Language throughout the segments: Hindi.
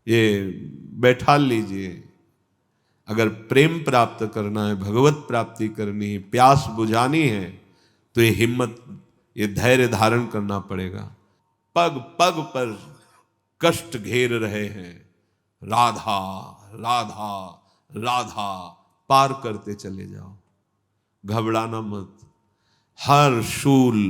ये बैठा लीजिए। अगर प्रेम प्राप्त करना है, भगवत प्राप्ति करनी है, प्यास बुझानी है, तो ये हिम्मत, ये धैर्य धारण करना पड़ेगा। पग पग पर कष्ट घेर रहे हैं, राधा राधा राधा, पार करते चले जाओ, घबराना मत। हर शूल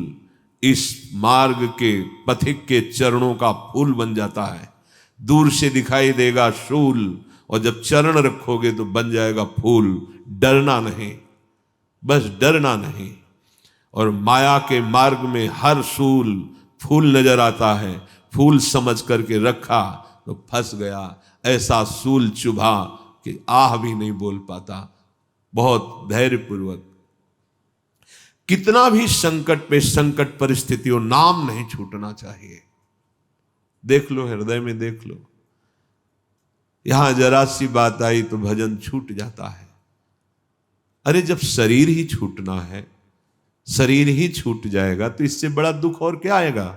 इस मार्ग के पथिक के चरणों का फूल बन जाता है। दूर से दिखाई देगा शूल, और जब चरण रखोगे तो बन जाएगा फूल। डरना नहीं, बस डरना नहीं। और माया के मार्ग में हर शूल फूल नजर आता है, फूल समझ करके रखा तो फंस गया। ऐसा शूल चुभा कि आह भी नहीं बोल पाता। बहुत धैर्यपूर्वक, कितना भी संकट पे संकट परिस्थिति हो, नाम नहीं छूटना चाहिए। देख लो, हृदय में देख लो, यहां जरा सी बात आई तो भजन छूट जाता है। अरे जब शरीर ही छूटना है, शरीर ही छूट जाएगा तो इससे बड़ा दुख और क्या आएगा।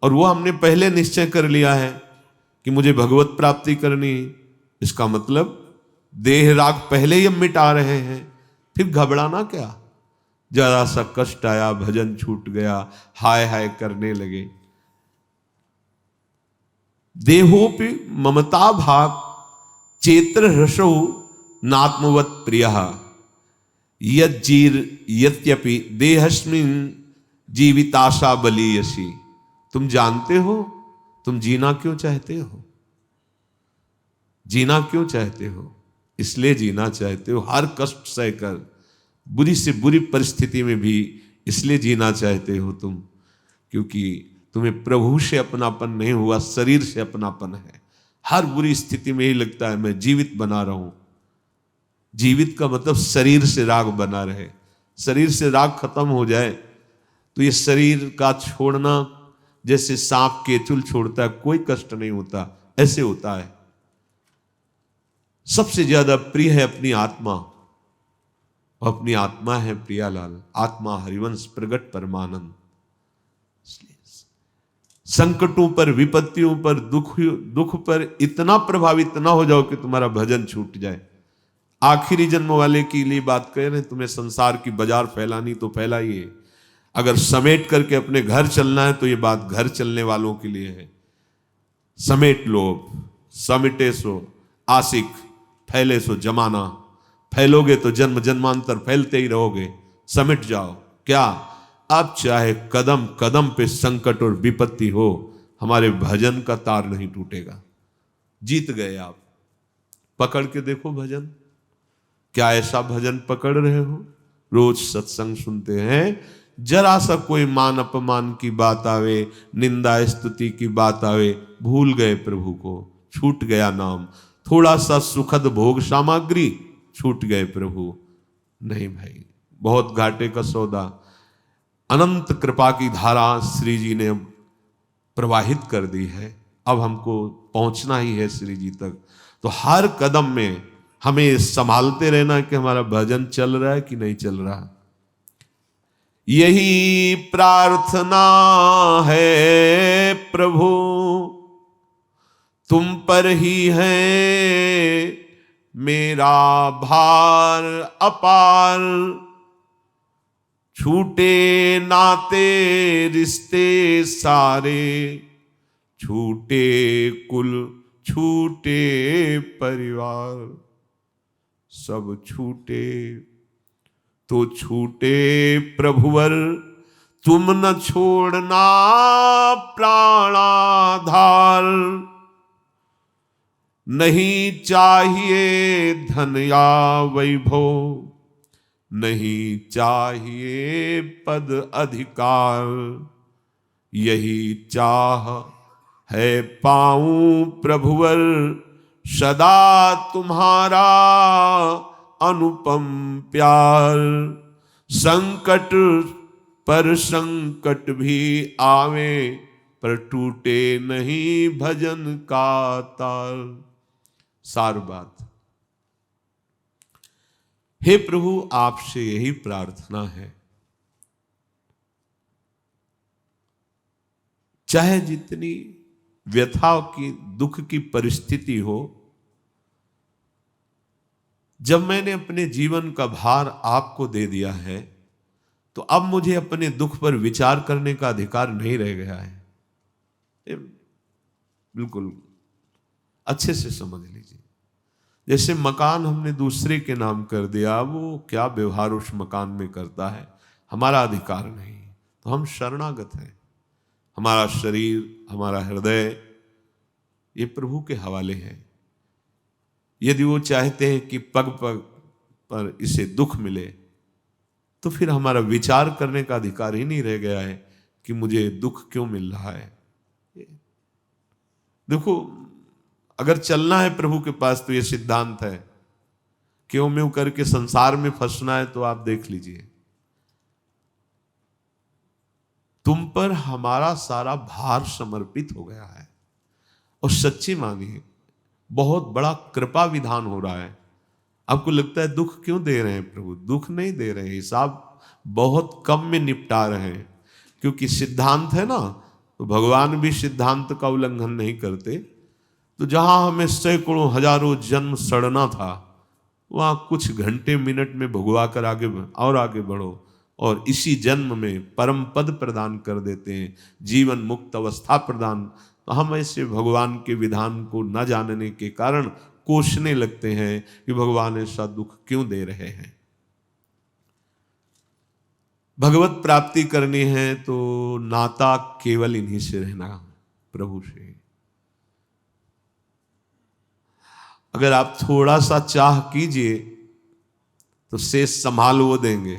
और वो हमने पहले निश्चय कर लिया है कि मुझे भगवत प्राप्ति करनी, इसका मतलब देह राग पहले ही हम मिटा रहे हैं, फिर घबराना क्या। जरा सा कष्ट आया, भजन छूट गया, हाय हाय करने लगे। देहोपि ममता भाग चेत्र हृषौ नात्मवत प्रिय यज्जीर यत्यपि देहस्मिन् जीविताशा बलीयसी। तुम जानते हो तुम जीना क्यों चाहते हो? जीना क्यों चाहते हो? इसलिए जीना चाहते हो, हर कष्ट सहकर, बुरी से बुरी परिस्थिति में भी इसलिए जीना चाहते हो तुम, क्योंकि तुम्हें प्रभु से अपनापन नहीं हुआ, शरीर से अपनापन है। हर बुरी स्थिति में ही लगता है मैं जीवित बना रहूं। जीवित का मतलब शरीर से राग बना रहे। शरीर से राग खत्म हो जाए तो ये शरीर का छोड़ना जैसे सांप केचुल छोड़ता है, कोई कष्ट नहीं होता, ऐसे होता है। सबसे ज्यादा प्रिय है अपनी आत्मा, अपनी आत्मा है प्रियालाल। आत्मा हरिवंश प्रगट परमानंद। संकटों पर, विपत्तियों पर, दुख पर इतना प्रभावित ना हो जाओ कि तुम्हारा भजन छूट जाए। आखिरी जन्म वाले के लिए बात कह रहे हैं, तुम्हें संसार की बाजार फैलानी तो फैलाइए। अगर समेट करके अपने घर चलना है तो ये बात घर चलने वालों के लिए है। समेट लो, समेटे सो आशिक, फैले सो जमाना। फैलोगे तो जन्म जन्मांतर फैलते ही रहोगे। समेट जाओ। क्या अब चाहे कदम कदम पे संकट और विपत्ति हो, हमारे भजन का तार नहीं टूटेगा। जीत गए आप। पकड़ के देखो भजन। क्या ऐसा भजन पकड़ रहे हो? रोज सत्संग सुनते हैं, जरा सा कोई मान अपमान की बात आवे, निंदा स्तुति की बात आवे, भूल गए प्रभु को, छूट गया नाम। थोड़ा सा सुखद भोग सामग्री, छूट गए प्रभु। नहीं भाई, बहुत घाटे का सौदा। अनंत कृपा की धारा श्री जी ने प्रवाहित कर दी है। अब हमको पहुंचना ही है श्री जी तक। तो हर कदम में हमें संभालते रहना कि हमारा भजन चल रहा है कि नहीं चल रहा। यही प्रार्थना है प्रभु, तुम पर ही है मेरा भार अपार। छूटे नाते रिश्ते सारे, छूटे कुल छूटे परिवार। सब छूटे तो छूटे प्रभुवर, तुम न छोड़ना प्राणाधार। नहीं चाहिए धन या वैभव, नहीं चाहिए पद अधिकार। यही चाह है पाऊं प्रभुवर, सदा तुम्हारा अनुपम प्यार। संकट पर संकट भी आवे, पर टूटे नहीं भजन का तार। सार बात। हे प्रभु, आपसे यही प्रार्थना है, चाहे जितनी व्यथा की, दुख की परिस्थिति हो, जब मैंने अपने जीवन का भार आपको दे दिया है, तो अब मुझे अपने दुख पर विचार करने का अधिकार नहीं रह गया है। ये बिल्कुल अच्छे से समझ लीजिए। जैसे मकान हमने दूसरे के नाम कर दिया, वो क्या व्यवहार उस मकान में करता है हमारा अधिकार नहीं, तो हम शरणागत हैं। हमारा शरीर, हमारा हृदय, ये प्रभु के हवाले है। यदि वो चाहते हैं कि पग पग पर इसे दुख मिले, तो फिर हमारा विचार करने का अधिकार ही नहीं रह गया है कि मुझे दुख क्यों मिल रहा है। देखो, अगर चलना है प्रभु के पास तो ये सिद्धांत है, क्यों म्यों करके संसार में फंसना है तो आप देख लीजिए, तुम पर हमारा सारा भार समर्पित हो गया है। और सच्ची मानिए, बहुत बड़ा कृपा विधान हो रहा है। आपको लगता है दुख क्यों दे रहे हैं प्रभु? दुख नहीं दे रहे हैं, हिसाब बहुत कम में निपटा रहे हैं। क्योंकि सिद्धांत है ना, तो भगवान भी सिद्धांत का उल्लंघन नहीं करते। तो जहां हमें सैकड़ों हजारों जन्म सड़ना था, वहां कुछ घंटे मिनट में भगवा कर आगे बढ़ो, और इसी जन्म में परम पद प्रदान कर देते हैं, जीवन मुक्त अवस्था प्रदान। तो हम ऐसे भगवान के विधान को न जानने के कारण कोसने लगते हैं कि भगवान ऐसा दुख क्यों दे रहे हैं। भगवत प्राप्ति करनी है तो नाता केवल इन्हीं से रहना, प्रभु से। अगर आप थोड़ा सा चाह कीजिए तो शेष संभाल वो देंगे।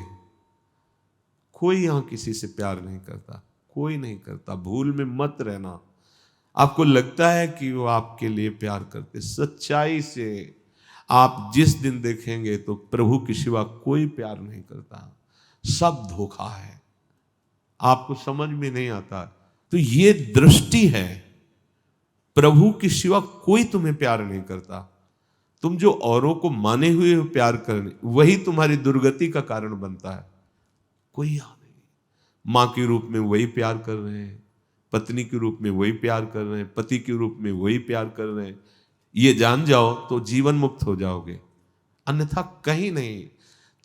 कोई यहां किसी से प्यार नहीं करता, कोई नहीं करता। भूल में मत रहना। आपको लगता है कि वो आपके लिए प्यार करते, सच्चाई से आप जिस दिन देखेंगे तो प्रभु के सिवा कोई प्यार नहीं करता, सब धोखा है। आपको समझ में नहीं आता। तो ये दृष्टि है, प्रभु के सिवा कोई तुम्हें प्यार नहीं करता। तुम जो औरों को माने हुए हो प्यार करने, वही तुम्हारी दुर्गति का कारण बनता है। कोई यहाँ नहीं। मां के रूप में वही प्यार कर रहे हैं, पत्नी के रूप में वही प्यार कर रहे हैं, पति के रूप में वही प्यार कर रहे हैं। ये जान जाओ तो जीवन मुक्त हो जाओगे, अन्यथा कहीं नहीं।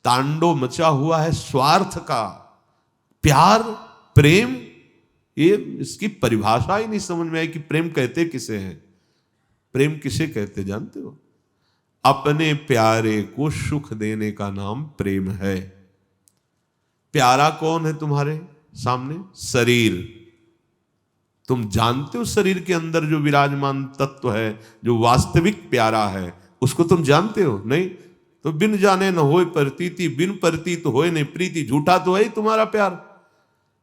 तांडव मचा हुआ है स्वार्थ का। प्यार, प्रेम, ये इसकी परिभाषा ही नहीं समझ में आई कि प्रेम कहते किसे हैं। प्रेम किसे कहते जानते हो? अपने प्यारे को सुख देने का नाम प्रेम है। प्यारा कौन है तुम्हारे सामने? शरीर। तुम जानते हो शरीर के अंदर जो विराजमान तत्व है, जो वास्तविक प्यारा है, उसको तुम जानते हो? नहीं। तो बिन जाने न होए प्रतीति, बिन प्रतीत होए नहीं प्रीति। झूठा तो है ही तुम्हारा प्यार।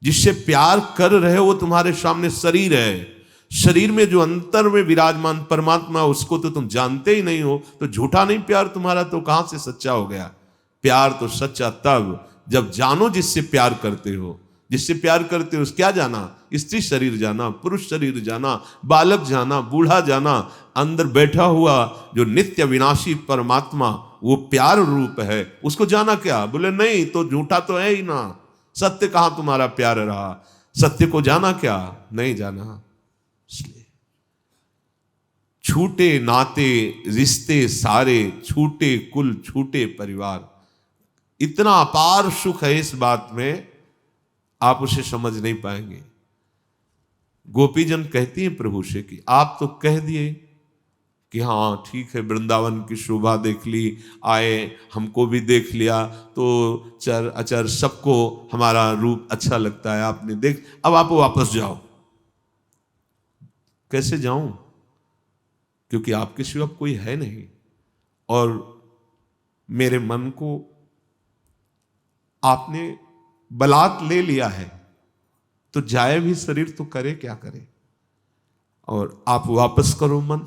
जिससे प्यार कर रहे हो वो तुम्हारे सामने शरीर है। शरीर में जो अंतर में विराजमान परमात्मा, उसको तो तुम जानते ही नहीं हो। तो झूठा नहीं प्यार तुम्हारा, तो कहां से सच्चा हो गया? प्यार तो सच्चा तब जब जानो जिससे प्यार करते हो। जिससे प्यार करते हो क्या जाना? स्त्री शरीर जाना, पुरुष शरीर जाना, बालक जाना, बूढ़ा जाना। अंदर बैठा हुआ जो नित्य विनाशी परमात्मा, वो प्यार रूप है, उसको जाना क्या? बोले नहीं, तो झूठा तो है ही ना। सत्य कहां तुम्हारा प्यार रहा? सत्य को जाना क्या? नहीं जाना। इसलिए छूटे नाते रिश्ते सारे, छूटे कुल छूटे परिवार। इतना अपार सुख है इस बात में, आप उसे समझ नहीं पाएंगे। गोपीजन कहती हैं प्रभु से कि आप तो कह दिए कि हाँ ठीक है, वृंदावन की शोभा देख ली, आए, हमको भी देख लिया, तो चर अचर सबको हमारा रूप अच्छा लगता है, आपने देख, अब आप वापस जाओ। कैसे जाऊं? क्योंकि आपके सिवा कोई है नहीं, और मेरे मन को आपने बलात् ले लिया है, तो जाए भी शरीर तो करे क्या करे। और आप वापस करो मन।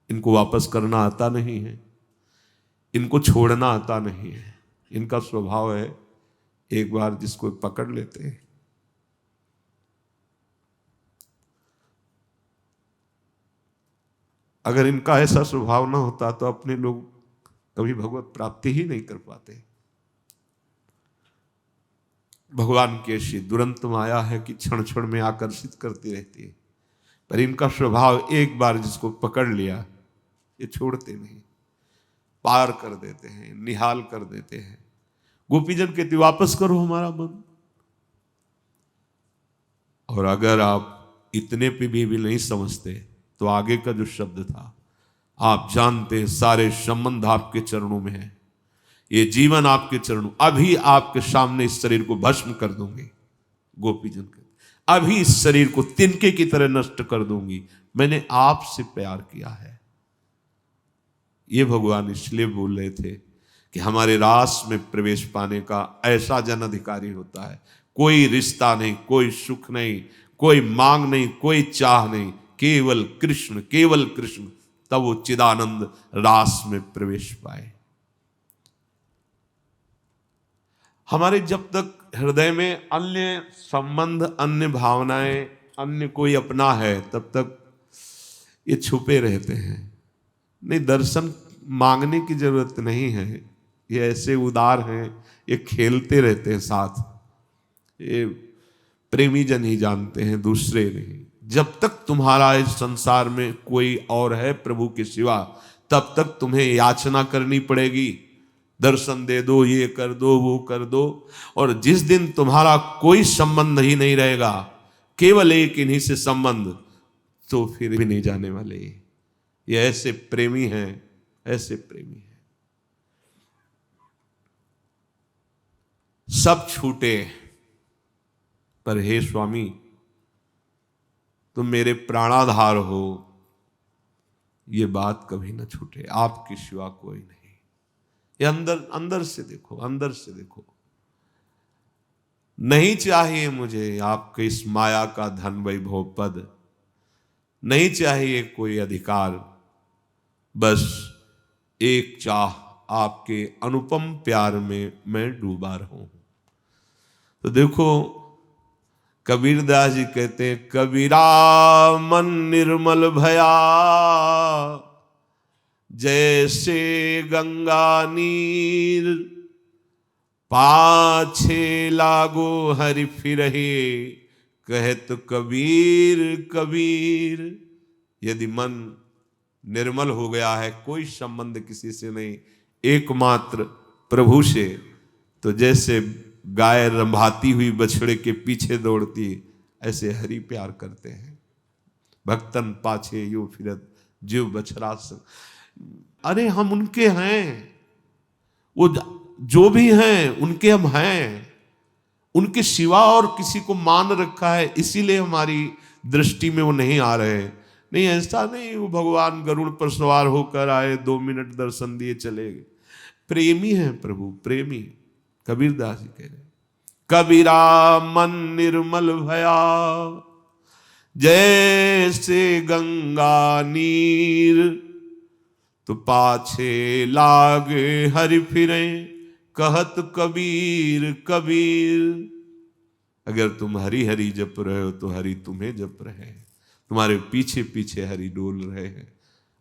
इनको वापस करना आता नहीं है, इनको छोड़ना आता नहीं है। इनका स्वभाव है, एक बार जिसको पकड़ लेते हैं, अगर इनका ऐसा स्वभाव ना होता तो अपने लोग कभी भगवत प्राप्ति ही नहीं कर पाते। भगवान की ऐसी दुरंत माया है कि क्षण क्षण में आकर्षित करती रहती है। पर इनका स्वभाव एक बार जिसको पकड़ लिया ये छोड़ते नहीं, पार कर देते हैं, निहाल कर देते हैं। गोपीजन कहते वापस करो हमारा मन। और अगर आप इतने पे भी नहीं समझते तो आगे का जो शब्द था, आप जानते हैं सारे संबंध आपके चरणों में है, ये जीवन आपके चरणों, अभी आपके सामने इस शरीर को भस्म कर दूंगी। गोपीजन कहते अभी इस शरीर को तिनके की तरह नष्ट कर दूंगी, मैंने आपसे प्यार किया है। ये भगवान इसलिए बोल रहे थे कि हमारे रास में प्रवेश पाने का ऐसा जन अधिकारी होता है, कोई रिश्ता नहीं, कोई सुख नहीं, कोई मांग नहीं, कोई चाह नहीं, केवल कृष्ण, केवल कृष्ण, तब वो चिदानंद रास में प्रवेश पाए। हमारे जब तक हृदय में अन्य संबंध, अन्य भावनाएं, अन्य कोई अपना है, तब तक ये छुपे रहते हैं। नहीं, दर्शन मांगने की जरूरत नहीं है, ये ऐसे उदार हैं, ये खेलते रहते हैं साथ, ये प्रेमी जन ही जानते हैं, दूसरे नहीं। जब तक तुम्हारा इस संसार में कोई और है प्रभु के सिवा, तब तक तुम्हें याचना करनी पड़ेगी, दर्शन दे दो, ये कर दो, वो कर दो। और जिस दिन तुम्हारा कोई संबंध ही नहीं रहेगा, केवल एक इन्हीं से संबंध, तो फिर भी नहीं जाने वाले। ये ऐसे प्रेमी हैं, ऐसे प्रेमी हैं। सब छूटे पर हे स्वामी तुम मेरे प्राणाधार हो, ये बात कभी ना छूटे, आपके सिवा कोई नहीं। ये अंदर अंदर से देखो, अंदर से देखो। नहीं चाहिए मुझे आपके इस माया का धन वैभव पद, नहीं चाहिए कोई अधिकार, बस एक चाह आपके अनुपम प्यार में मैं डूबा रहूं। तो देखो कबीरदास जी कहते हैं, कबीरा मन निर्मल भया, जैसे गंगा नीर, पाछे लागो हरि फिरहे, कहत कबीर कबीर। यदि मन निर्मल हो गया है, कोई संबंध किसी से नहीं, एकमात्र प्रभु से, तो जैसे गाय रंभाती हुई बछड़े के पीछे दौड़ती, ऐसे हरि प्यार करते हैं। भक्तन पाछे यो फिरत जीव बछड़ा। अरे हम उनके हैं, वो जो भी हैं उनके हम हैं, उनके सिवा और किसी को मान रखा है, इसीलिए हमारी दृष्टि में वो नहीं आ रहे। नहीं, ऐसा नहीं वो भगवान गरुड़ पर सवार होकर आए, 2 मिनट दर्शन दिए चले गए। प्रेमी है प्रभु, प्रेमी। कबीरदास जी कह रहे, कबीरा मन निर्मल भया, जैसे गंगा नीर, तो पाछे लागे हरि फिरे, कहत कबीर कबीर। अगर तुम हरि हरि जप रहे हो तो हरि तुम्हें जप रहे हैं, तुम्हारे पीछे पीछे हरि डोल रहे हैं।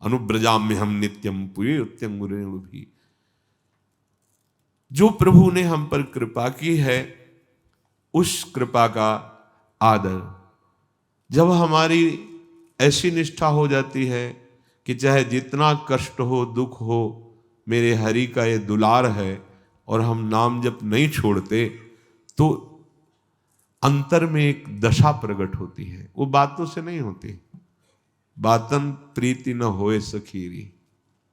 अनुब्रजाम में हम नित्यम पुए उत्तंगुरेण भी। जो प्रभु ने हम पर कृपा की है, उस कृपा का आदर, जब हमारी ऐसी निष्ठा हो जाती है कि चाहे जितना कष्ट हो, दुख हो, मेरे हरि का ये दुलार है, और हम नाम जप नहीं छोड़ते, तो अंतर में एक दशा प्रकट होती है। वो बातों से नहीं होती। बातन प्रीति न होए सखीरी,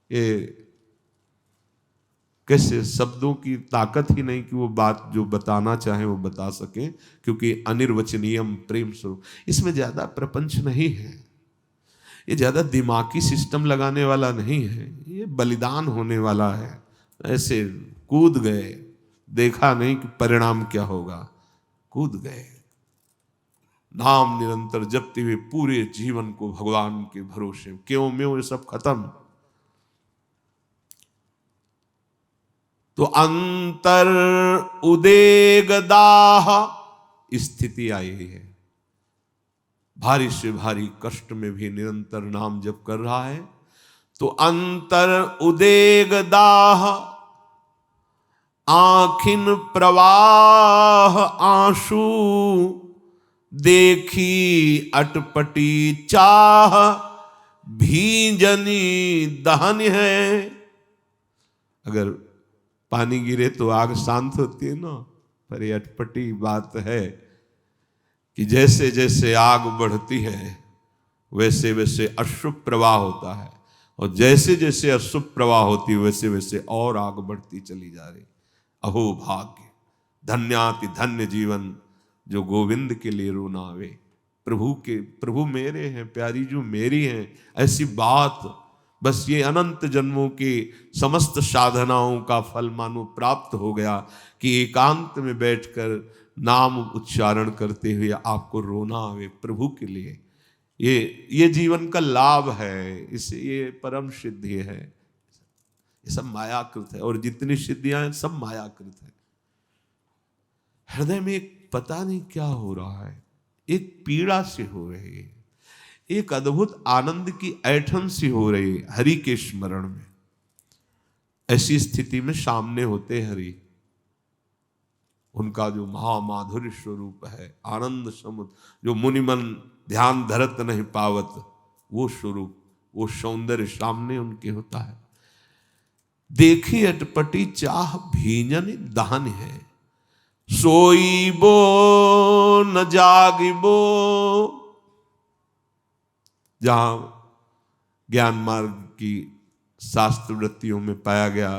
ये कैसे शब्दों की ताकत ही नहीं कि वो बात जो बताना चाहे वो बता सके, क्योंकि अनिर्वचनीयम प्रेम स्वरूप। इसमें ज्यादा प्रपंच नहीं है, ये ज्यादा दिमागी सिस्टम लगाने वाला नहीं है, ये बलिदान होने वाला है। ऐसे कूद गए, देखा नहीं कि परिणाम क्या होगा, कूद गए। नाम निरंतर जपते हुए पूरे जीवन को भगवान के भरोसे, क्यों म्यों ये सब खत्म। तो अंतर उदेग दाह स्थिति आई है। भारी से भारी कष्ट में भी निरंतर नाम जप कर रहा है, तो अंतर उदेग दाह, आखिन प्रवाह आंसू, देखी अटपटी चाह भींजनी दहन है। अगर पानी गिरे तो आग शांत होती है ना, पर ये अटपटी बात है कि जैसे जैसे आग बढ़ती है वैसे वैसे अशुभ प्रवाह होता है, और जैसे जैसे अशुभ प्रवाह होती है वैसे वैसे और आग बढ़ती चली जा रही। अहो भाग्य, धन्याति धन्य जीवन जो गोविंद के लिए रो ना आवे। प्रभु मेरे हैं, प्यारी जो मेरी हैं, ऐसी बात बस ये अनंत जन्मों की समस्त साधनाओं का फल मानो प्राप्त हो गया कि एकांत में बैठकर नाम उच्चारण करते हुए आपको रोना आवे प्रभु के लिए। ये जीवन का लाभ है, इसे ये परम सिद्धि है। ये सब मायाकृत है, और जितनी सिद्धियां हैं सब मायाकृत है। हृदय में एक पता नहीं क्या हो रहा है, एक पीड़ा सी हो रही है, एक अद्भुत आनंद की ऐठन सी हो रही है हरि के स्मरण में। ऐसी स्थिति में सामने होते हरि, उनका जो महामाधुर्य स्वरूप है, आनंद समुद्र, जो मुनिमन ध्यान धरत नहीं पावत, वो स्वरूप, वो सौंदर्य सामने उनके होता है। देखी अटपटी चाह भींजन दहन है, सोईबो न जागिबो। जहां ज्ञान मार्ग की शास्त्र वृत्तियों में पाया गया,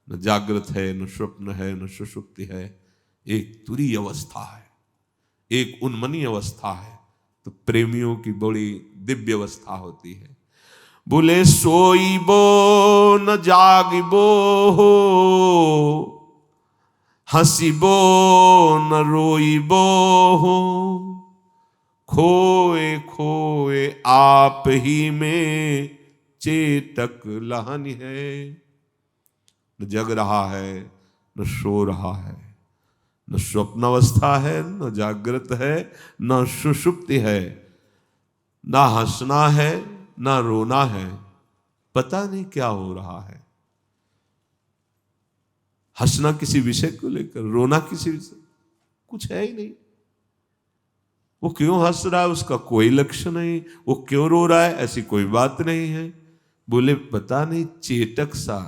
न जागृत है, न स्वप्न है, न सुषुप्ति है, एक तुरीय अवस्था है, एक उन्मनी अवस्था है, तो प्रेमियों की बड़ी दिव्य अवस्था होती है। बोले सोईबो न जागिबो, हसीबो न रोईबो, खोए खोए आप ही में चेतक लहन है। न जग रहा है, न सो रहा है, न स्वप्न अवस्था है, न जागृत है, न सुषुप्ति है, ना हंसना है, ना रोना है, पता नहीं क्या हो रहा है। हंसना किसी विषय को लेकर, रोना किसी विषय, कुछ है ही नहीं। वो क्यों हंस रहा है उसका कोई लक्ष्य नहीं, वो क्यों रो रहा है ऐसी कोई बात नहीं है। बोले पता नहीं चेटक सा,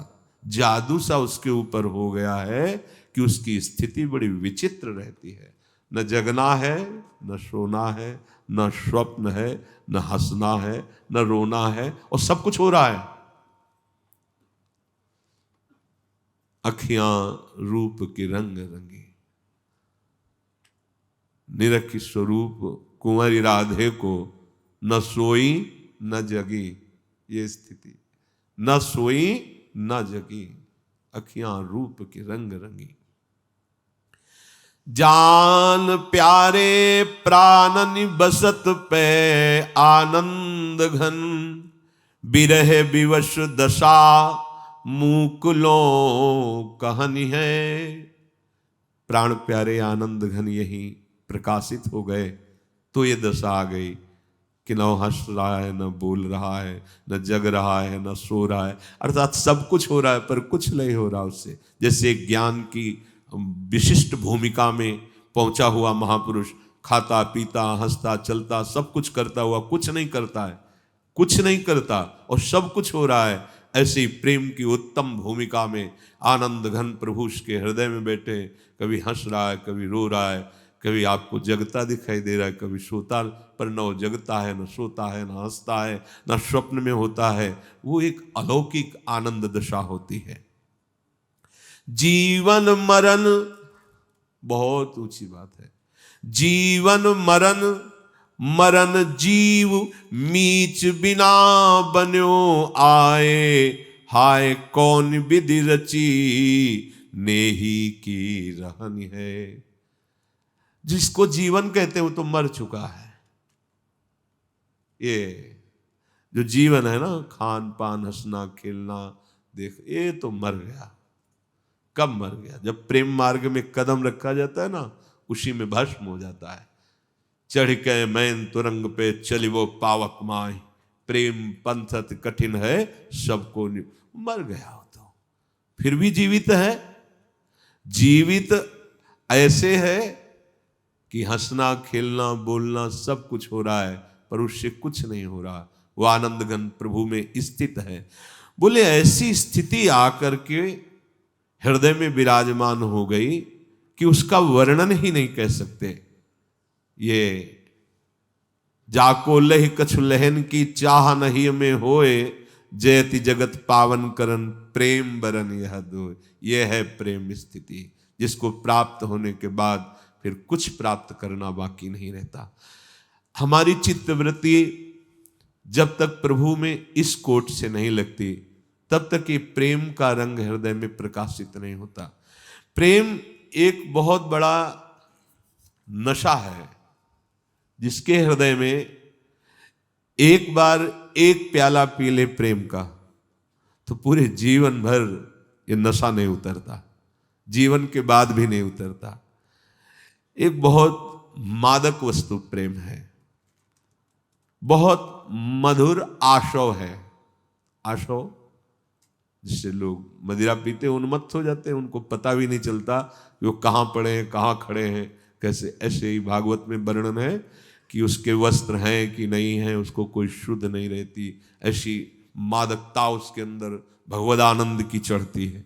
जादू सा उसके ऊपर हो गया है कि उसकी स्थिति बड़ी विचित्र रहती है। न जगना है, न सोना है, न स्वप्न है, न हंसना है, न रोना है, और सब कुछ हो रहा है। अखियां रूप के रंग रंगी, निरखी स्वरूप कुंवरी राधे को न सोई न जगी, ये स्थिति, न सोई न जगी, अखियां रूप के रंग रंगी। जान प्यारे प्राणन बसत पे आनंद घन, बिरह विवश दशा मुकुलों कहनी है। प्राण प्यारे आनंद घन यही प्रकाशित हो गए तो ये दशा आ गई कि न हंस रहा है, न बोल रहा है, न जग रहा है, न सो रहा है, अर्थात सब कुछ हो रहा है पर कुछ नहीं हो रहा उससे। जैसे ज्ञान की विशिष्ट भूमिका में पहुंचा हुआ महापुरुष खाता पीता हंसता चलता सब कुछ करता हुआ कुछ नहीं करता है, कुछ नहीं करता और सब कुछ हो रहा है। ऐसे ही प्रेम की उत्तम भूमिका में आनंद घन प्रभु के हृदय में बैठे, कभी हंस रहा है, कभी रो रहा है, कभी आपको जगता दिखाई दे रहा है, कभी सोता, पर न वो जगता है, न सोता है, न हंसता है, न स्वप्न में होता है। वो एक अलौकिक आनंद दशा होती है। जीवन मरण, बहुत ऊंची बात है, जीवन मरण, मरण जीव मीच बिना बन्यो आए, हाय कौन विधि रची नेही की रहन है। जिसको जीवन कहते हैं वो तो मर चुका है। ये जो जीवन है ना, खान पान हंसना खेलना देख, ये तो मर गया। कब मर गया? जब प्रेम मार्ग में कदम रखा जाता है ना, उसी में भस्म हो जाता है। चढ़ के मैन तुरंग पे चली वो पावक माई, प्रेम पंथत कठिन है सबको। मर गया हो तो फिर भी जीवित है। जीवित ऐसे है कि हंसना खेलना बोलना सब कुछ हो रहा है पर उससे कुछ नहीं हो रहा, वो आनंद घन प्रभु में स्थित है। बोले ऐसी स्थिति आकर के हृदय में विराजमान हो गई कि उसका वर्णन ही नहीं कर सकते। ये जाको लह कछु लहन की चाह नहीं में होए, जयति जगत पावन करन प्रेम बरन यह दो। यह है प्रेम स्थिति, जिसको प्राप्त होने के बाद फिर कुछ प्राप्त करना बाकी नहीं रहता। हमारी चित्तवृत्ति जब तक प्रभु में इस कोट से नहीं लगती तब तक ये प्रेम का रंग हृदय में प्रकाशित नहीं होता। प्रेम एक बहुत बड़ा नशा है, जिसके हृदय में एक बार एक प्याला पी ले प्रेम का तो पूरे जीवन भर ये नशा नहीं उतरता, जीवन के बाद भी नहीं उतरता। एक बहुत मादक वस्तु प्रेम है, बहुत मधुर आशव है। आशव जिससे लोग मदिरा पीते उन्मत्त हो जाते हैं, उनको पता भी नहीं चलता कि वो कहाँ पड़े हैं कहाँ खड़े हैं कैसे। ऐसे ही भागवत में वर्णन है कि उसके वस्त्र हैं कि नहीं हैं, उसको कोई शुद्ध नहीं रहती, ऐसी मादकता उसके अंदर भगवदानंद की चढ़ती है।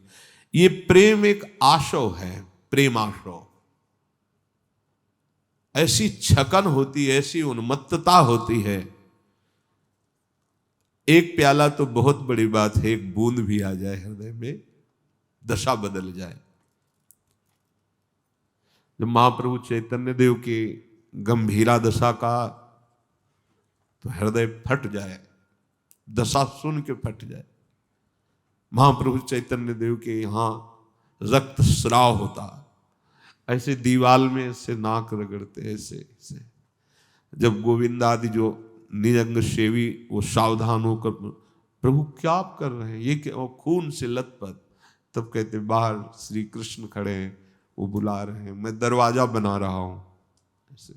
ये प्रेम एक आशव है, प्रेम आशव। ऐसी छकन होती है, ऐसी उन्मत्तता होती है। एक प्याला तो बहुत बड़ी बात है, एक बूंद भी आ जाए हृदय में दशा बदल जाए। जब महाप्रभु चैतन्य देव की गंभीरा दशा का तो हृदय फट जाए, दशा सुन के फट जाए। महाप्रभु चैतन्य देव के यहां रक्त स्राव होता, ऐसे दीवाल में ऐसे नाक रगड़ते ऐसे ऐसे। जब गोविंद आदि जो निजंग सेवी वो सावधान होकर प्रभु क्या आप कर रहे हैं, ये क्या खून से लथपथ। तब कहते बाहर श्री कृष्ण खड़े हैं, वो बुला रहे हैं, मैं दरवाजा बना रहा हूं। ऐसे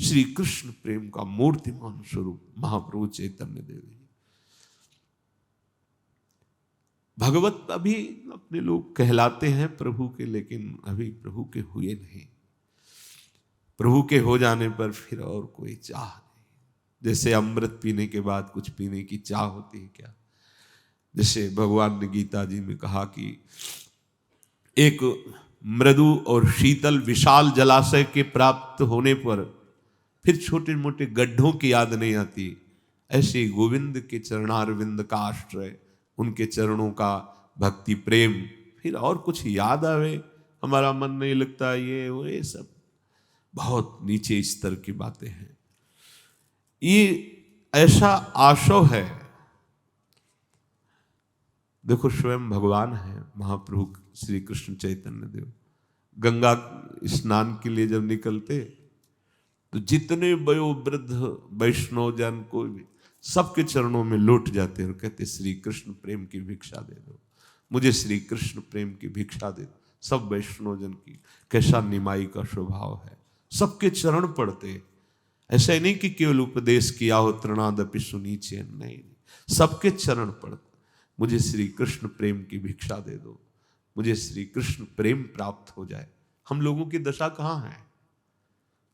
श्री कृष्ण प्रेम का मूर्तिमान स्वरूप महाप्रभु चैतन्य देव। भगवत अभी अपने लोग कहलाते हैं प्रभु के, लेकिन अभी प्रभु के हुए नहीं। प्रभु के हो जाने पर फिर और कोई चाह नहीं। जैसे अमृत पीने के बाद कुछ पीने की चाह होती है क्या? जैसे भगवान ने गीता जी में कहा कि एक मृदु और शीतल विशाल जलाशय के प्राप्त होने पर फिर छोटे मोटे गड्ढों की याद नहीं आती, ऐसे गोविंद के चरणारविंद का आश्रय, उनके चरणों का भक्ति प्रेम, फिर और कुछ याद आवे हमारा मन नहीं लगता। ये सब बहुत नीचे स्तर की बातें हैं। ये ऐसा आशव है। देखो स्वयं भगवान है महाप्रभु श्री कृष्ण चैतन्य देव, गंगा स्नान के लिए जब निकलते तो जितने वयोवृद्ध वैष्णव जन को भी सबके चरणों में लौट जाते और कहते श्री कृष्ण प्रेम की भिक्षा दे दो, मुझे श्री कृष्ण प्रेम की भिक्षा दे दो। सब वैष्णव जन की कैसा निमाई का स्वभाव है, सबके चरण पड़ते। ऐसा ही नहीं कि केवल उपदेश किया हो तृणादपि सुनीचे, नहीं, सबके चरण पड़ते। मुझे श्री कृष्ण प्रेम की भिक्षा दे दो, मुझे श्री कृष्ण प्रेम प्राप्त हो जाए। हम लोगों की दशा कहाँ है?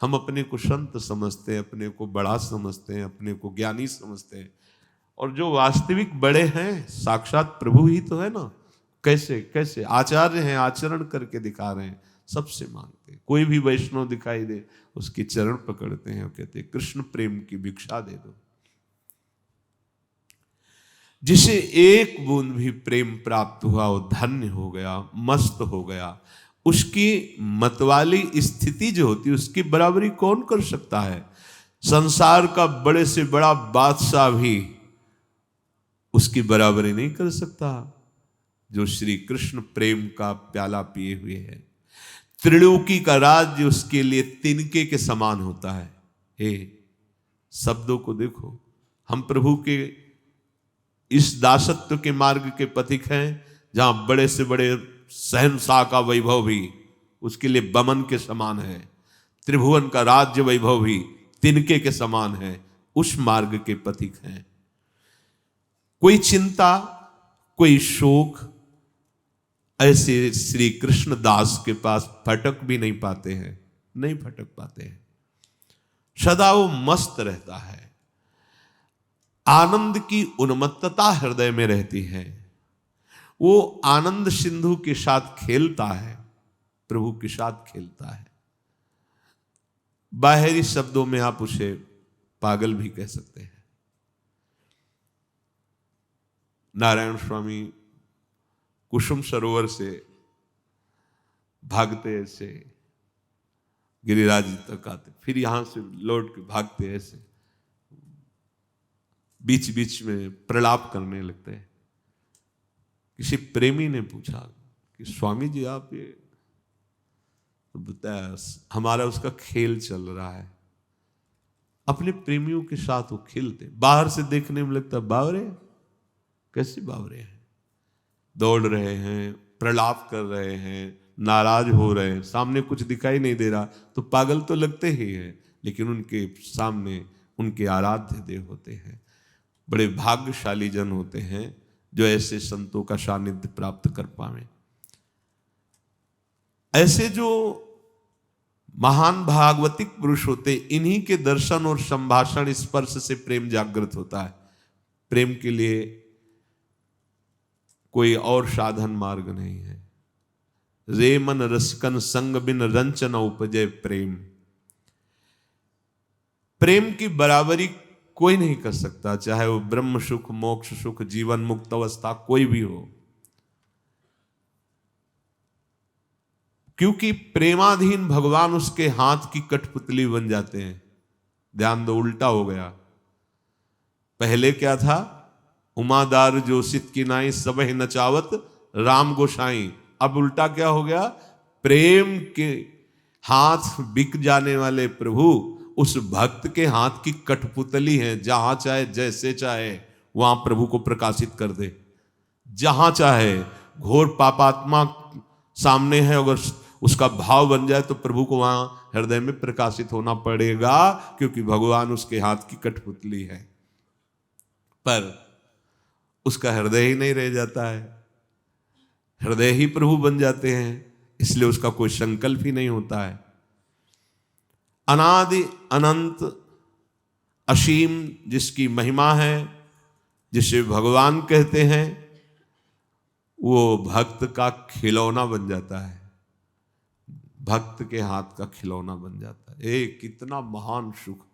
हम अपने को संत समझते हैं, अपने को बड़ा समझते हैं, अपने को ज्ञानी समझते हैं, और जो वास्तविक बड़े हैं साक्षात प्रभु ही तो है ना। कैसे कैसे आचार्य हैं, आचरण करके दिखा रहे हैं, सबसे मांगते। कोई भी वैष्णव दिखाई दे उसके चरण पकड़ते हैं और कहते हैं कृष्ण प्रेम की भिक्षा दे दो। जिसे एक बूंद भी प्रेम प्राप्त हुआ वो धन्य हो गया, मस्त हो गया। उसकी मतवाली स्थिति जो होती है उसकी बराबरी कौन कर सकता है? संसार का बड़े से बड़ा बादशाह भी उसकी बराबरी नहीं कर सकता जो श्री कृष्ण प्रेम का प्याला पिए हुए है। त्रिलोकी का राज्य उसके लिए तिनके के समान होता है। हे शब्दों को देखो, हम प्रभु के इस दासत्व के मार्ग के पथिक हैं जहां बड़े से बड़े शहंशाह का वैभव भी उसके लिए बमन के समान है, त्रिभुवन का राज्य वैभव भी तिनके के समान है। उस मार्ग के पथिक हैं। कोई चिंता कोई शोक ऐसे श्री कृष्ण दास के पास फटक भी नहीं पाते हैं। नहीं भटक पाते हैं। सदा वो मस्त रहता है, आनंद की उन्मत्तता हृदय में रहती है। वो आनंद सिंधु के साथ खेलता है, प्रभु के साथ खेलता है। बाहरी शब्दों में आप उसे पागल भी कह सकते हैं। नारायण स्वामी कुसुम सरोवर से भागते ऐसे गिरिराज तक आते, फिर यहां से लौट के भागते ऐसे, बीच बीच में प्रलाप करने लगते हैं। किसी प्रेमी ने पूछा कि स्वामी जी आप ये, तो बताया हमारा उसका खेल चल रहा है। अपने प्रेमियों के साथ वो खेलते, बाहर से देखने में लगता बावरे, कैसे बावरे हैं, दौड़ रहे हैं, प्रलाप कर रहे हैं, नाराज हो रहे हैं, सामने कुछ दिखाई नहीं दे रहा तो पागल तो लगते ही हैं, लेकिन उनके सामने उनके आराध्य देव होते हैं। बड़े भाग्यशाली जन होते हैं जो ऐसे संतों का सानिध्य प्राप्त कर पावे। ऐसे जो महान भागवतिक पुरुष होते, इन्हीं के दर्शन और संभाषण स्पर्श से प्रेम जागृत होता है। प्रेम के लिए कोई और साधन मार्ग नहीं है। रे मन रसिकन संग बिन रंच न उपजय प्रेम। प्रेम की बराबरी कोई नहीं कर सकता, चाहे वो ब्रह्म सुख, मोक्ष सुख, जीवन मुक्त अवस्था कोई भी हो, क्योंकि प्रेमाधीन भगवान उसके हाथ की कठपुतली बन जाते हैं। ध्यान दो, उल्टा हो गया। पहले क्या था? उमादार जोशित की नाई सबह नचावत राम गोसाई। अब उल्टा क्या हो गया? प्रेम के हाथ बिक जाने वाले प्रभु उस भक्त के हाथ की कठपुतली है। जहां चाहे जैसे चाहे वहां प्रभु को प्रकाशित कर दे। जहां चाहे घोर पापात्मा सामने है, अगर उसका भाव बन जाए तो प्रभु को वहां हृदय में प्रकाशित होना पड़ेगा, क्योंकि भगवान उसके हाथ की कठपुतली है। पर उसका हृदय ही नहीं रह जाता है, हृदय ही प्रभु बन जाते हैं, इसलिए उसका कोई संकल्प ही नहीं होता है। अनादि अनंत असीम जिसकी महिमा है, जिसे भगवान कहते हैं, वो भक्त का खिलौना बन जाता है, भक्त के हाथ का खिलौना बन जाता है। कितना महान सुख।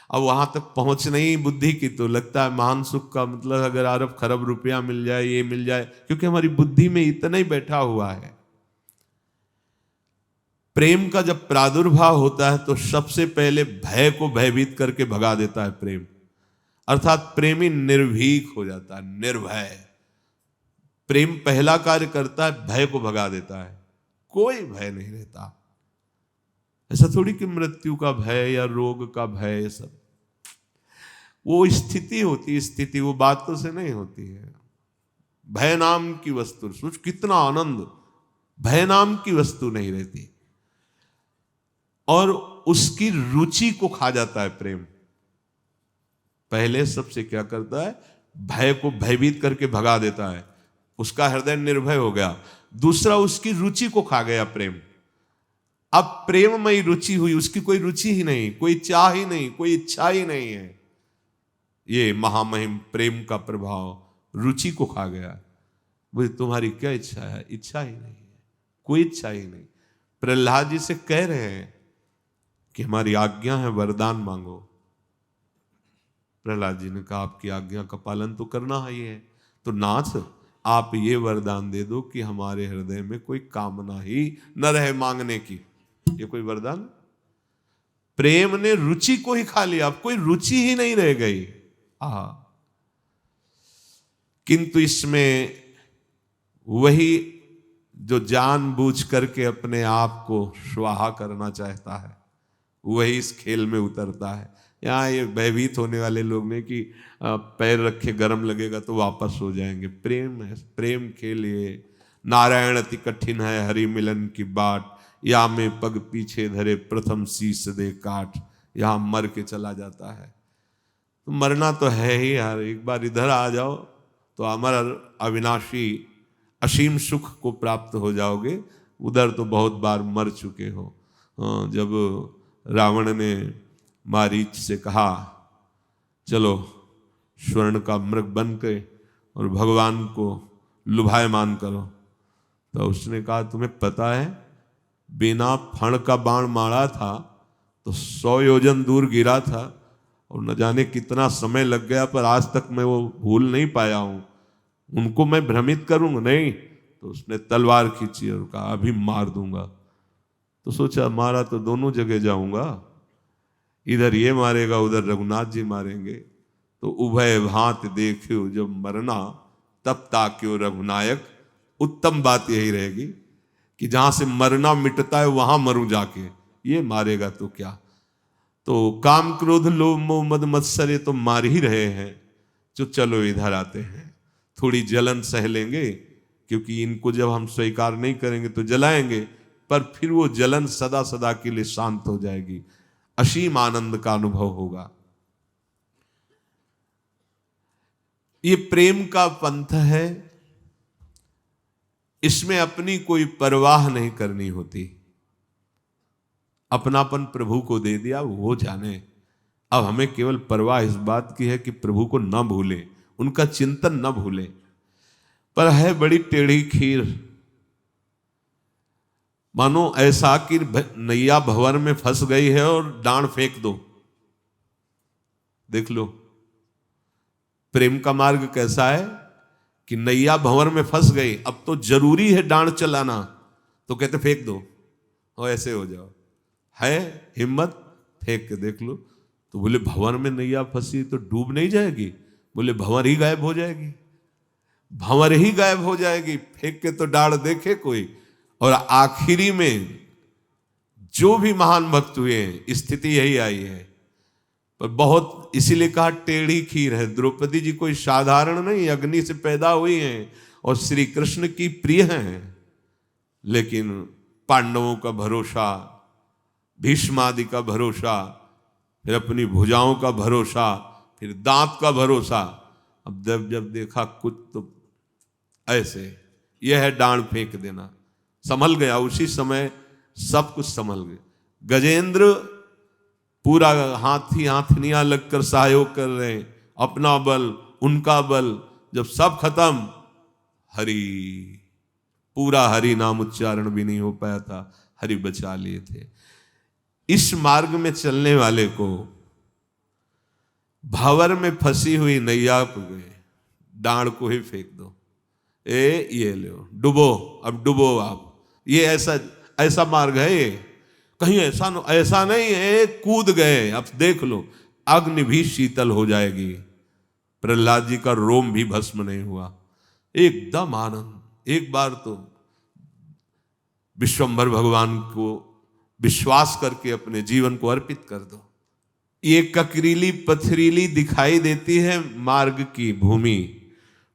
अब वहां तक पहुंच नहीं बुद्धि की तो लगता है महान सुख का मतलब अगर अरब खरब रुपया मिल जाए, ये मिल जाए, क्योंकि हमारी बुद्धि में इतना ही बैठा हुआ है। प्रेम का जब प्रादुर्भाव होता है तो सबसे पहले भय को भयभीत करके भगा देता है प्रेम, अर्थात प्रेमी निर्भीक हो जाता है, निर्भय। प्रेम पहला कार्य करता है, भय को भगा देता है। कोई भय नहीं रहता। ऐसा थोड़ी कि मृत्यु का भय या रोग का भय, ये सब वो स्थिति होती है, स्थिति वो बातों से नहीं होती है। भय नाम की वस्तु, सोच कितना आनंद, भय नाम की वस्तु नहीं रहती। और उसकी रुचि को खा जाता है प्रेम। पहले सबसे क्या करता है? भय को भयभीत करके भगा देता है, उसका हृदय निर्भय हो गया। दूसरा, उसकी रुचि को खा गया प्रेम। अब प्रेममयी रुचि हुई, उसकी कोई रुचि ही नहीं, कोई चाह ही नहीं, कोई इच्छा ही नहीं है। ये महामहिम प्रेम का प्रभाव रुचि को खा गया। बोले तुम्हारी क्या इच्छा है? इच्छा ही नहीं है, कोई इच्छा ही नहीं। प्रहलाद जी से कह रहे हैं कि हमारी आज्ञा है, वरदान मांगो। प्रहलाद जी ने कहा आपकी आज्ञा का पालन तो करना ही है, तो नाथ आप ये वरदान दे दो कि हमारे हृदय में कोई कामना ही न रहे मांगने की। ये कोई वरदान? प्रेम ने रुचि को ही खा लिया, अब कोई रुचि ही नहीं रह गई। किंतु इसमें वही जो जानबूझ करके अपने आप को स्वाहा करना चाहता है, वही इस खेल में उतरता है। यहाँ ये भयभीत होने वाले लोग ने कि पैर रखे गरम लगेगा तो वापस हो जाएंगे। प्रेम है, प्रेम के लिए नारायण अति कठिन है, हरि मिलन की बाट, या में पग पीछे धरे प्रथम शीश दे काट। यहाँ मर के चला जाता है, तो मरना तो है ही यार। एक बार इधर आ जाओ तो अमर अविनाशी असीम सुख को प्राप्त हो जाओगे, उधर तो बहुत बार मर चुके हो। जब रावण ने मारीच से कहा चलो स्वर्ण का मृग बन के और भगवान को लुभायमान करो, तो उसने कहा तुम्हें पता है बिना फण का बाण मारा था तो 100 योजन दूर गिरा था और न जाने कितना समय लग गया, पर आज तक मैं वो भूल नहीं पाया हूं, उनको मैं भ्रमित करूंगा नहीं। तो उसने तलवार खींची और कहा अभी मार दूंगा। तो सोचा मारा तो दोनों जगह जाऊंगा, इधर ये मारेगा उधर रघुनाथ जी मारेंगे, तो उभय भांत देखियो जब मरना तब ताक्यो रघुनायक। उत्तम बात यही रहेगी कि जहां से मरना मिटता है वहां मरूं जाके, ये मारेगा तो क्या। तो काम क्रोध लोभ मोह मद मत्सर ये तो मार ही रहे हैं, जो चलो इधर आते हैं, थोड़ी जलन सह लेंगे, क्योंकि इनको जब हम स्वीकार नहीं करेंगे तो जलाएंगे, पर फिर वो जलन सदा सदा के लिए शांत हो जाएगी, असीम आनंद का अनुभव होगा। ये प्रेम का पंथ है, इसमें अपनी कोई परवाह नहीं करनी होती, अपनापन प्रभु को दे दिया वो जाने। अब हमें केवल परवाह इस बात की है कि प्रभु को न भूलें, उनका चिंतन न भूलें। पर है बड़ी टेढ़ी खीर, मानो ऐसा कि नैया भंवर में फंस गई है और डांड फेंक दो। देख लो प्रेम का मार्ग कैसा है कि नैया भंवर में फंस गई, अब तो जरूरी है डांड चलाना, तो कहते फेंक दो और ऐसे हो जाओ, है हिम्मत फेंक के देख लो। तो बोले भंवर में नैया फंसी तो डूब नहीं जाएगी, बोले भंवर ही गायब हो जाएगी, भंवर ही गायब हो जाएगी, फेंक के तो डांड देखे कोई। और आखिरी में जो भी महान भक्त हुए हैं स्थिति यही आई है, पर बहुत इसीलिए कहा टेढ़ी खीर है। द्रौपदी जी कोई साधारण नहीं, अग्नि से पैदा हुई हैं और श्री कृष्ण की प्रिय हैं, लेकिन पांडवों का भरोसा, भीष्मादि का भरोसा, फिर अपनी भुजाओं का भरोसा, फिर दांत का भरोसा। अब जब देखा कुछ तो ऐसे, यह है डांड फेंक देना, संभल गया उसी समय, सब कुछ संभल गए। गजेंद्र पूरा हाथी हाथनियां लगकर सहयोग कर रहे हैं, अपना बल उनका बल, जब सब खत्म हरि, पूरा हरि नाम उच्चारण भी नहीं हो पाया था, हरि बचा लिए थे। इस मार्ग में चलने वाले को भंवर में फंसी हुई नैया को गए, डांड को ही फेंक दो, ये लो डुबो, अब डुबो आप, ये ऐसा मार्ग है ये, कहीं ऐसा नहीं है कूद गए, अब देख लो अग्नि भी शीतल हो जाएगी, प्रहलाद जी का रोम भी भस्म नहीं हुआ, एकदम आनंद। एक बार तो विश्वंभर भगवान को विश्वास करके अपने जीवन को अर्पित कर दो। ये ककरीली पथरीली दिखाई देती है मार्ग की भूमि,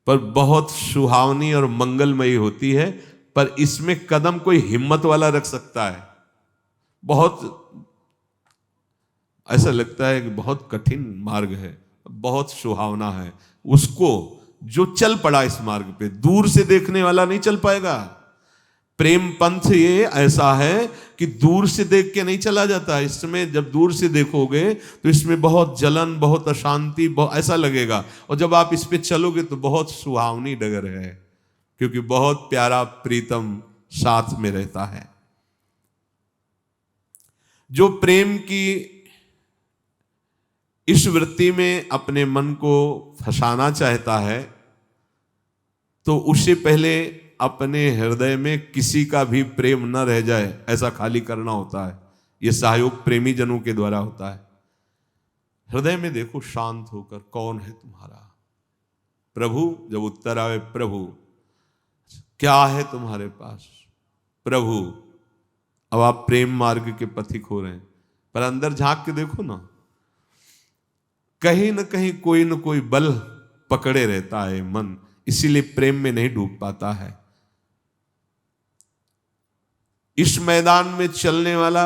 पर बहुत सुहावनी और मंगलमयी होती है, पर इसमें कदम कोई हिम्मत वाला रख सकता है। बहुत ऐसा लगता है कि बहुत कठिन मार्ग है, बहुत सुहावना है, उसको जो चल पड़ा इस मार्ग पे, दूर से देखने वाला नहीं चल पाएगा। प्रेम पंथ ये ऐसा है कि दूर से देख के नहीं चला जाता, इसमें जब दूर से देखोगे तो इसमें बहुत जलन, बहुत अशांति, बहुत ऐसा लगेगा, और जब आप इस पे चलोगे तो बहुत सुहावनी डगर है, क्योंकि बहुत प्यारा प्रीतम साथ में रहता है। जो प्रेम की इस वृत्ति में अपने मन को फंसाना चाहता है, तो उससे पहले अपने हृदय में किसी का भी प्रेम न रह जाए ऐसा खाली करना होता है। यह सहयोग प्रेमी जनों के द्वारा होता है। हृदय में देखो शांत होकर, कौन है तुम्हारा प्रभु, जब उत्तर आवे प्रभु, क्या है तुम्हारे पास प्रभु। अब आप प्रेम मार्ग के पथिक हो रहे हैं, पर अंदर झांक के देखो ना, कहीं न कहीं कोई न कोई बल पकड़े रहता है मन, इसीलिए प्रेम में नहीं डूब पाता है। इस मैदान में चलने वाला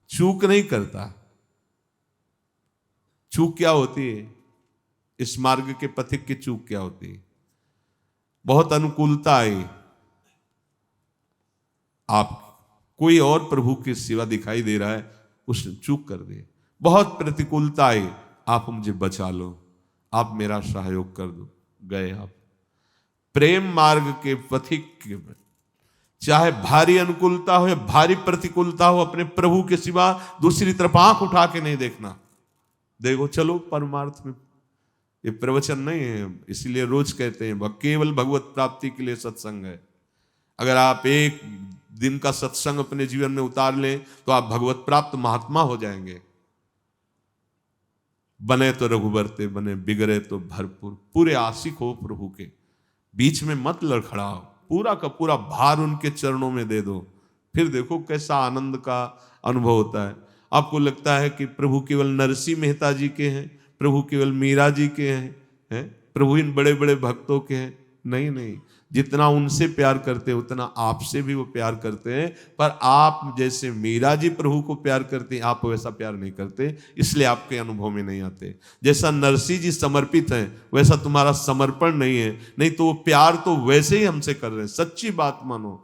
चूक नहीं करता। चूक क्या होती है, इस मार्ग के पथिक की चूक क्या होती है, बहुत अनुकूलता आई, आप कोई और प्रभु के सिवा दिखाई दे रहा है, उसने चूक कर दी। बहुत प्रतिकूलता आई, आप मुझे बचा लो, आप मेरा सहयोग कर दो, गए आप। प्रेम मार्ग के पथिक चाहे भारी अनुकूलता हो या भारी प्रतिकूलता हो, अपने प्रभु के सिवा दूसरी तरफ आंख उठा के नहीं देखना। देखो चलो परमार्थ में, ये प्रवचन नहीं है, इसीलिए रोज कहते हैं केवल भगवत प्राप्ति के लिए सत्संग है। अगर आप एक दिन का सत्संग अपने जीवन में उतार लें तो आप भगवत प्राप्त महात्मा हो जाएंगे। बने तो रघुबरते बने, बिगड़े तो भरपूर। पूरे आशिक हो प्रभु के, बीच में मत लड़खड़ाओ, पूरा का पूरा भार उनके चरणों में दे दो, फिर देखो कैसा आनंद का अनुभव होता है। आपको लगता है कि प्रभु केवल नरसिंह मेहता जी के हैं, प्रभु केवल मीरा जी के हैं, प्रभु इन बड़े बड़े भक्तों के हैं। नहीं नहीं, जितना उनसे प्यार करते हैं उतना आपसे भी वो प्यार करते हैं। पर आप जैसे मीरा जी प्रभु को प्यार करते हैं, आप वैसा प्यार नहीं करते, इसलिए आपके अनुभव में नहीं आते। जैसा नरसिंह जी समर्पित हैं वैसा तुम्हारा समर्पण नहीं है, नहीं तो वो प्यार तो वैसे ही हमसे कर रहे हैं। सच्ची बात मानो,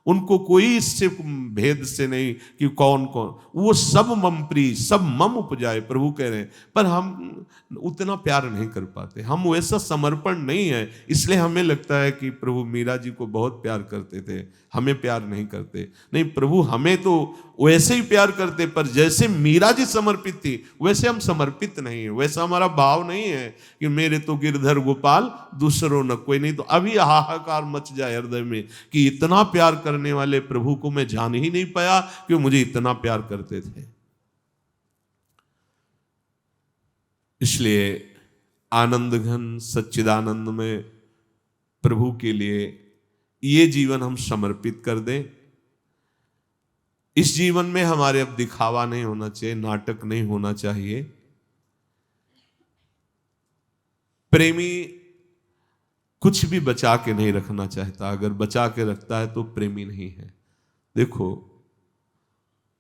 उनको कोई इससे भेद से नहीं कि कौन कौन, वो सब मम प्रिय, सब मम उपजाए, प्रभु कह रहे हैं। पर हम उतना प्यार नहीं कर पाते, हम वैसा समर्पण नहीं है, इसलिए हमें लगता है कि प्रभु मीरा जी को बहुत प्यार करते थे, हमें प्यार नहीं करते। नहीं, प्रभु हमें तो वैसे ही प्यार करते, पर जैसे मीरा जी समर्पित थी वैसे हम समर्पित नहीं है, वैसा हमारा भाव नहीं है कि मेरे तो गिरधर गोपाल दूसरों न कोई। नहीं तो अभी हाहाकार मच जाए हृदय में कि इतना प्यार करने वाले प्रभु को मैं जान ही नहीं पाया कि मुझे इतना प्यार करते थे। इसलिए आनंद घन सच्चिदानंद में प्रभु के लिए ये जीवन हम समर्पित कर दें। इस जीवन में हमारे अब दिखावा नहीं होना चाहिए, नाटक नहीं होना चाहिए। प्रेमी कुछ भी बचा के नहीं रखना चाहता, अगर बचा के रखता है तो प्रेमी नहीं है। देखो,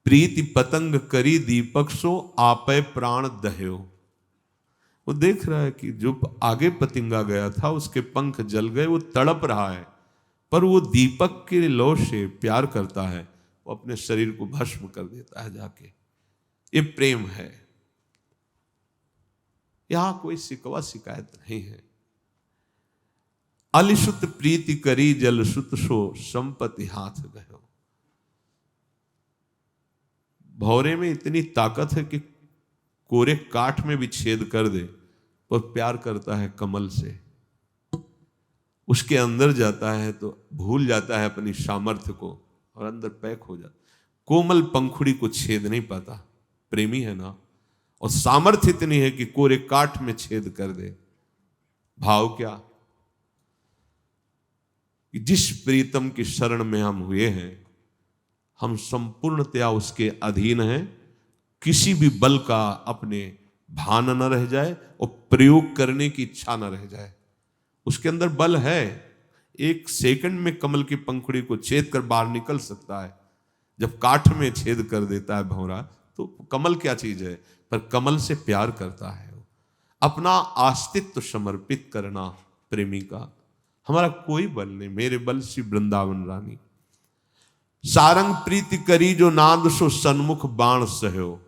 प्रीति पतंग करी दीपक सो आपे प्राण दह्यो। वो देख रहा है कि जो आगे पतंगा गया था उसके पंख जल गए, वो तड़प रहा है, पर वो दीपक के लौ से प्यार करता है, वो अपने शरीर को भस्म कर देता है जाके। ये प्रेम है। यहां कोई शिकवा शिकायत नहीं है। अलिसुत प्रीति करी जल सुत सो संपत्ति हाथ गयो। भौरे में इतनी ताकत है कि कोरे काठ में भी छेद कर दे, और प्यार करता है कमल से। उसके अंदर जाता है तो भूल जाता है अपनी सामर्थ्य को और अंदर पैक हो जाता। कोमल पंखुड़ी को छेद नहीं पाता, प्रेमी है ना, और सामर्थ्य इतनी है कि कोरे काठ में छेद कर दे। भाव क्या कि जिस प्रीतम की शरण में हम हुए हैं, हम संपूर्णतया उसके अधीन हैं। किसी भी बल का अपने भान न रह जाए और प्रयोग करने की इच्छा न रह जाए। उसके अंदर बल है, एक सेकंड में कमल की पंखुड़ी को छेद कर बाहर निकल सकता है। जब काठ में छेद कर देता है भंवरा, तो कमल क्या चीज है, पर कमल से प्यार करता है। अपना अस्तित्व समर्पित करना प्रेमी का। हमारा कोई बल नहीं, मेरे बल श्री वृंदावन रानी। सारंग प्रीति करी जो नाद सो सन्मुख बाण सहयो।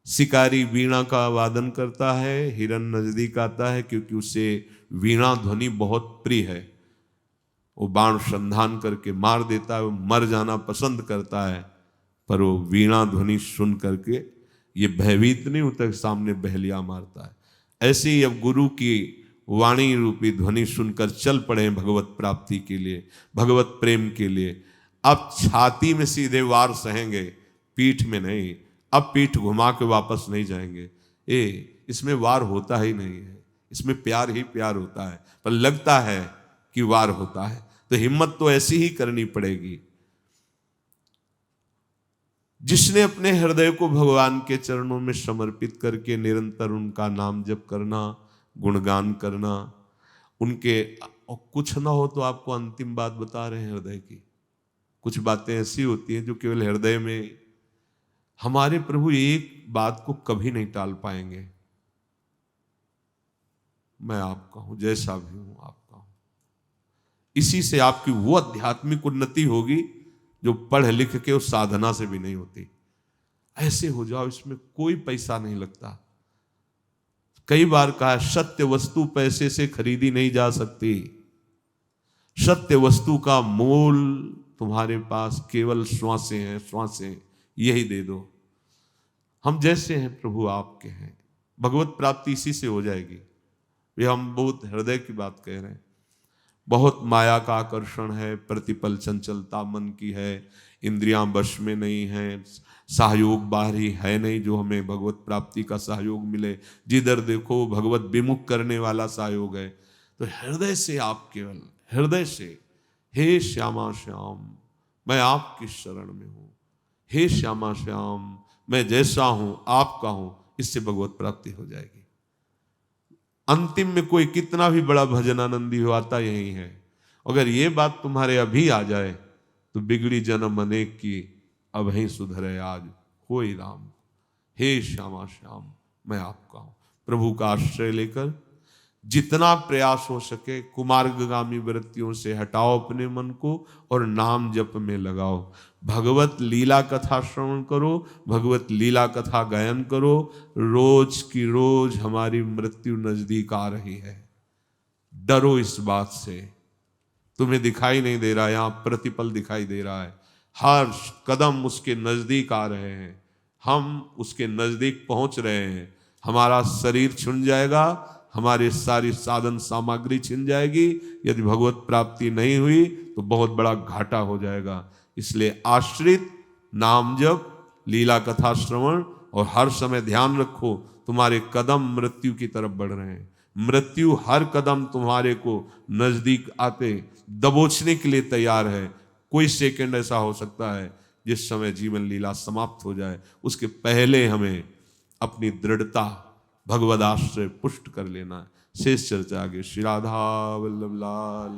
शिकारी वीणा का वादन करता है, हिरन नजदीक आता है क्योंकि उसे वीणा ध्वनि बहुत प्रिय है। वो बाण संधान करके मार देता है, वो मर जाना पसंद करता है, पर वो वीणा ध्वनि सुन करके ये भयभीत नहीं होता, सामने बहलिया मारता है। ऐसे ही अब गुरु की वाणी रूपी ध्वनि सुनकर चल पड़े भगवत प्राप्ति के लिए, भगवत प्रेम के लिए। अब छाती में सीधे वार सहेंगे, पीठ में नहीं। अब पीठ घुमा के वापस नहीं जाएंगे। इसमें वार होता ही नहीं है, इसमें प्यार ही प्यार होता है, पर लगता है कि वार होता है। तो हिम्मत तो ऐसी ही करनी पड़ेगी। जिसने अपने हृदय को भगवान के चरणों में समर्पित करके निरंतर उनका नाम जप करना, गुणगान करना, उनके कुछ ना हो तो आपको अंतिम बात बता रहे हैं हृदय की। कुछ बातें ऐसी होती हैं जो केवल हृदय में, हमारे प्रभु एक बात को कभी नहीं टाल पाएंगे। मैं आपका हूं, जैसा भी हूं आपका हूं। इसी से आपकी वो आध्यात्मिक उन्नति होगी जो पढ़ लिख के उस साधना से भी नहीं होती। ऐसे हो जाओ, इसमें कोई पैसा नहीं लगता। कई बार कहा, सत्य वस्तु पैसे से खरीदी नहीं जा सकती। सत्य वस्तु का मोल तुम्हारे पास केवल श्वासें हैं, श्वासें, यही दे दो। हम जैसे हैं प्रभु आपके हैं। भगवत प्राप्ति इसी से हो जाएगी। ये हम बहुत हृदय की बात कह रहे हैं। बहुत माया का आकर्षण है, प्रतिपल चंचलता मन की है, इंद्रियां वश में नहीं है, सहयोग बाहरी है नहीं जो हमें भगवत प्राप्ति का सहयोग मिले। जिधर देखो भगवत विमुख करने वाला सहयोग है। तो हृदय से आप केवल हृदय से, हे श्यामा श्याम मैं आपकी शरण में हूं, हे श्यामा श्याम मैं जैसा हूं आपका हूं, इससे भगवत प्राप्ति हो जाएगी। अंतिम में कोई कितना भी बड़ा भजन आनंदी हो, आता यही है। अगर ये बात तुम्हारे अभी आ जाए तो बिगड़ी जन्म अनेक की, अब ही सुधरे आज होई राम। हे श्यामा श्याम मैं आपका हूं। प्रभु का आश्रय लेकर जितना प्रयास हो सके कुमार्गगामी वृत्तियों से हटाओ अपने मन को और नाम जप में लगाओ। भगवत लीला कथा श्रवण करो, भगवत लीला कथा गायन करो। रोज की रोज हमारी मृत्यु नजदीक आ रही है। डरो इस बात से। तुम्हें दिखाई नहीं दे रहा, यहां प्रतिपल दिखाई दे रहा है। हर कदम उसके नजदीक आ रहे हैं, हम उसके नजदीक पहुंच रहे हैं। हमारा शरीर छिन जाएगा, हमारी सारी साधन सामग्री छिन जाएगी। यदि भगवत प्राप्ति नहीं हुई तो बहुत बड़ा घाटा हो जाएगा। इसलिए आश्रित नाम जप, लीला कथा श्रवण, और हर समय ध्यान रखो तुम्हारे कदम मृत्यु की तरफ बढ़ रहे हैं। मृत्यु हर कदम तुम्हारे को नजदीक आते दबोचने के लिए तैयार है। कोई सेकंड ऐसा हो सकता है जिस समय जीवन लीला समाप्त हो जाए। उसके पहले हमें अपनी दृढ़ता भगवद आश्रय पुष्ट कर लेना है। शेष चर्चा आगे। श्री राधा वल्लभ लाल।